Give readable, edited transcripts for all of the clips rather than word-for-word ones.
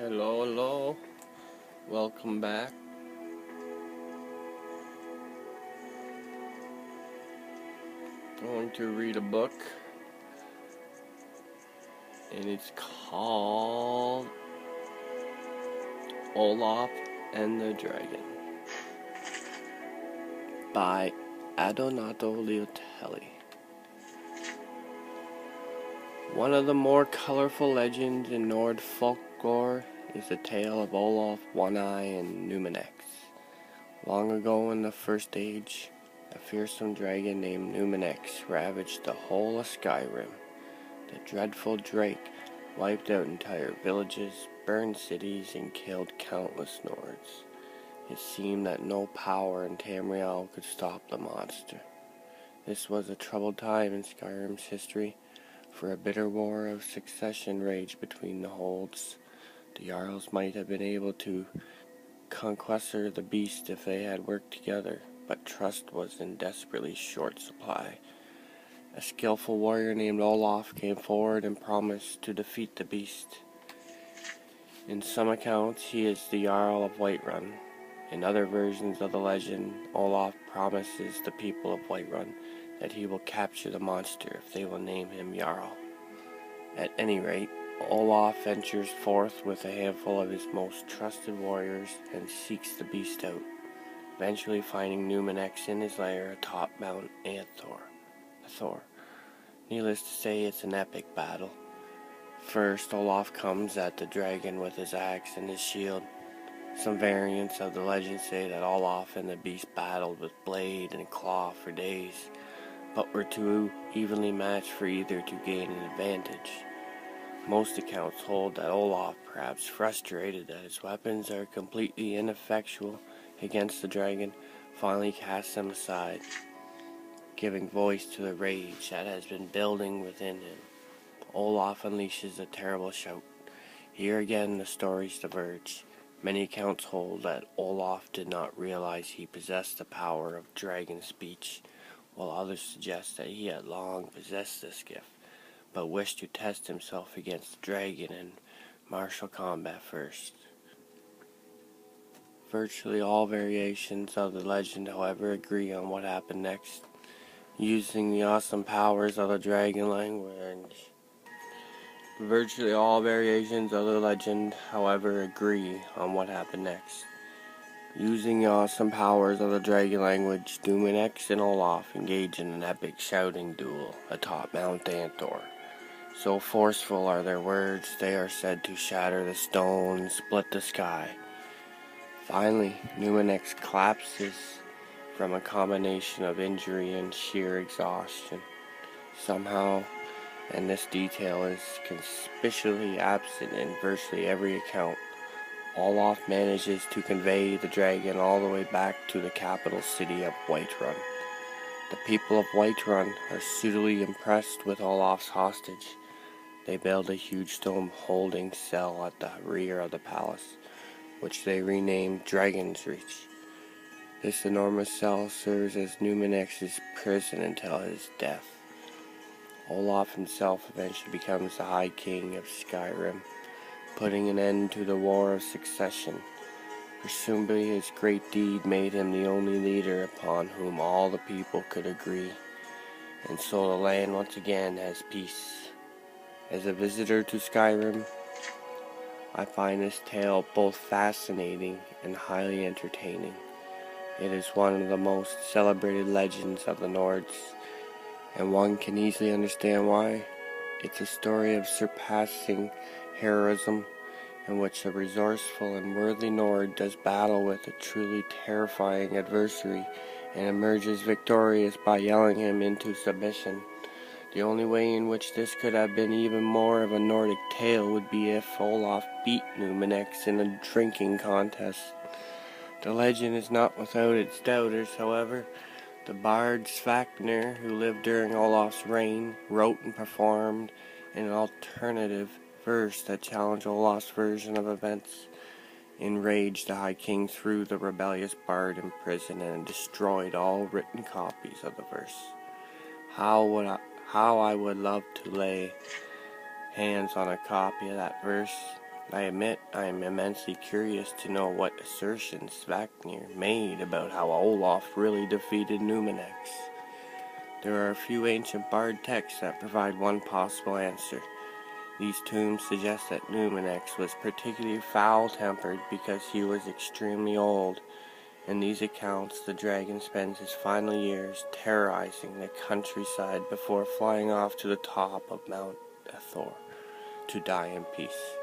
Hello, hello. Welcome back. I'm going to read a book, and it's called Olaf and the Dragon by Adonato Leotelli. One of the more colorful legends in Nord folklore is the tale of Olaf, One-Eye, and Numinex. Long ago in the First Age, a fearsome dragon named Numinex ravaged the whole of SKYRIM. The dreadful Drake wiped out entire villages, burned cities, and killed countless Nords. It seemed that no power in Tamriel could stop the monster. This was a troubled time in SKYRIM's history, for a bitter war of succession raged between the holds. The Jarls might have been able to conquer the beast if they had worked together, but trust was in desperately short supply. A skillful warrior named Olaf came forward and promised to defeat the beast. In some accounts, he is the Jarl of Whiterun. In other versions of the legend, Olaf promises the people of Whiterun that he will capture the monster if they will name him Jarl. At any rate, Olaf ventures forth with a handful of his most trusted warriors and seeks the beast out, eventually finding Numinex in his lair atop Mount Thor. Needless to say, it's an epic battle. First, Olaf comes at the dragon with his axe and his shield. Some variants of the legend say that Olaf and the beast battled with blade and claw for days, but were too evenly matched for either to gain an advantage. Most accounts hold that Olaf, perhaps frustrated that his weapons are completely ineffectual against the dragon, finally casts them aside, giving voice to the rage that has been building within him. Olaf unleashes a terrible shout. Here again the stories diverge. Many accounts hold that Olaf did not realize he possessed the power of dragon speech, while others suggest that he had long possessed this gift, but wished to test himself against the dragon in martial combat first. Virtually all variations of the legend, however, agree on what happened next. Using the awesome powers of the dragon language. Virtually all variations of the legend, however, agree on what happened next. Using the awesome powers of the dragon language, Numinex and Olaf engage in an epic shouting duel atop Mount Thor. So forceful are their words, they are said to shatter the stone and split the sky. Finally, Numinex collapses from a combination of injury and sheer exhaustion. Somehow, and this detail is conspicuously absent in virtually every account, Olaf manages to convey the dragon all the way back to the capital city of Whiterun. The people of Whiterun are suitably impressed with Olaf's hostage. They build a huge stone holding cell at the rear of the palace, which they renamed Dragon's Reach. This enormous cell serves as Numinex's prison until his death. Olaf himself eventually becomes the High King of SKYRIM, putting an end to the War of Succession. Presumably his great deed made him the only leader upon whom all the people could agree, and so the land once again has peace. As a visitor to SKYRIM, I find this tale both fascinating and highly entertaining. It is one of the most celebrated legends of the Nords, and one can easily understand why. It's a story of surpassing heroism, in which a resourceful and worthy Nord does battle with a truly terrifying adversary and emerges victorious by yelling him into submission. The only way in which this could have been even more of a Nordic tale would be if Olaf beat Numinex in a drinking contest. The legend is not without its doubters, however. The bard Svafnir, who lived during Olaf's reign, wrote and performed an alternative verse that challenged Olaf's version of events. Enraged, the High King threw the rebellious bard in prison and destroyed all written copies of the verse. How I would love to lay hands on a copy of that verse. I admit I am immensely curious to know what assertions Svaknir made about how Olaf really defeated Numenex. There are a few ancient bard texts that provide one possible answer. These tombs suggest that Numenex was particularly foul-tempered because he was extremely old. In these accounts, the dragon spends his final years terrorizing the countryside before flying off to the top of Mount Ethor to die in peace.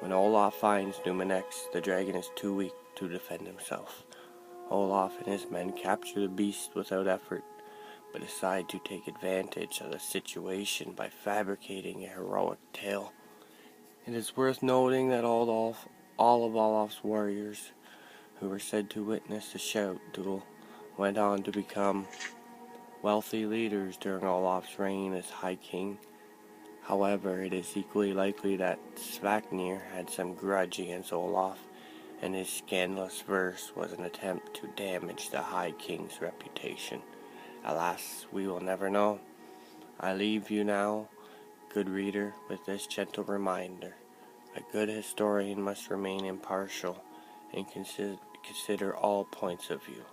When Olaf finds Numenex, the dragon is too weak to defend himself. Olaf and his men capture the beast without effort, but decide to take advantage of the situation by fabricating a heroic tale. It is worth noting that all of Olaf's warriors, who were said to witness the shout duel, went on to become wealthy leaders during Olaf's reign as High King. However, it is equally likely that Svaknir had some grudge against Olaf, and his scandalous verse was an attempt to damage the High King's reputation. Alas, we will never know. I leave you now, good reader, with this gentle reminder. A good historian must remain impartial and consider all points of view.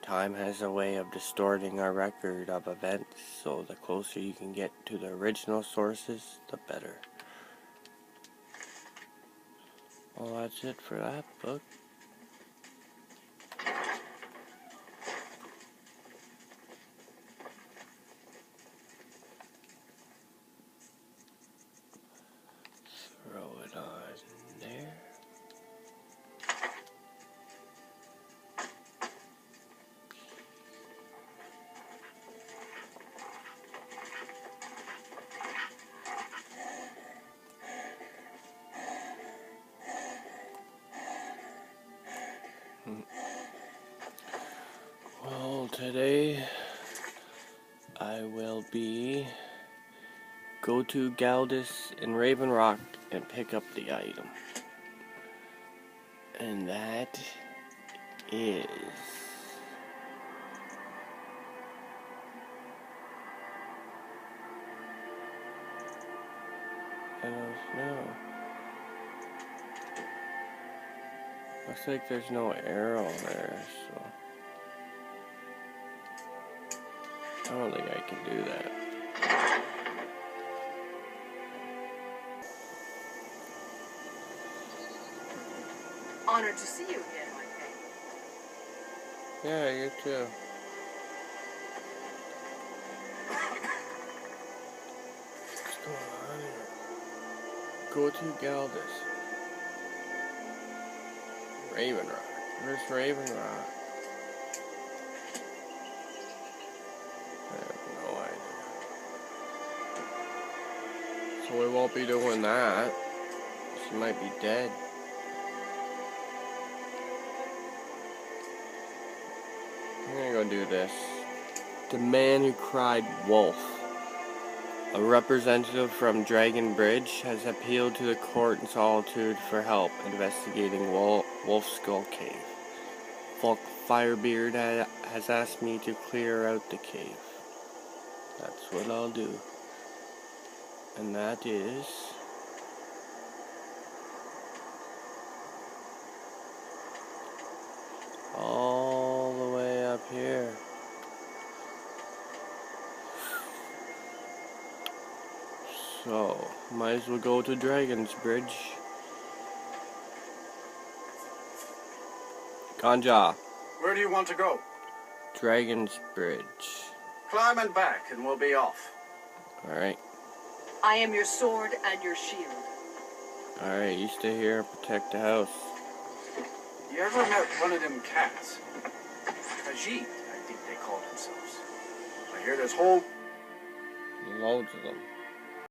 Time has a way of distorting our record of events, so the closer you can get to the original sources, the better. Well, that's it for that book. Throw it on there. Well, today I will go to Galdus in Raven Rock and pick up the item. And that is I don't know. Looks like there's no arrow there, so I don't think I can do that. Honored to see you again, my friend. Yeah, you too. What's going on here? Go to Galdus. Raven Rock. Where's Raven Rock? I have no idea. So we won't be doing that. She might be dead. I'm gonna go do this. The man who cried wolf. A representative from Dragon Bridge has appealed to the court in Solitude for help investigating Wolf Skull Cave. Falk Firebeard has asked me to clear out the cave. That's what I'll do. And that is all the way up here. So, might as well go to Dragon's Bridge. Ganja. Where do you want to go? Dragon's Bridge. Climb and back and we'll be off. Alright. I am your sword and your shield. Alright, you stay here and protect the house. You ever met one of them cats? Khajiit, I think they call themselves. I hear there's whole Loads of them.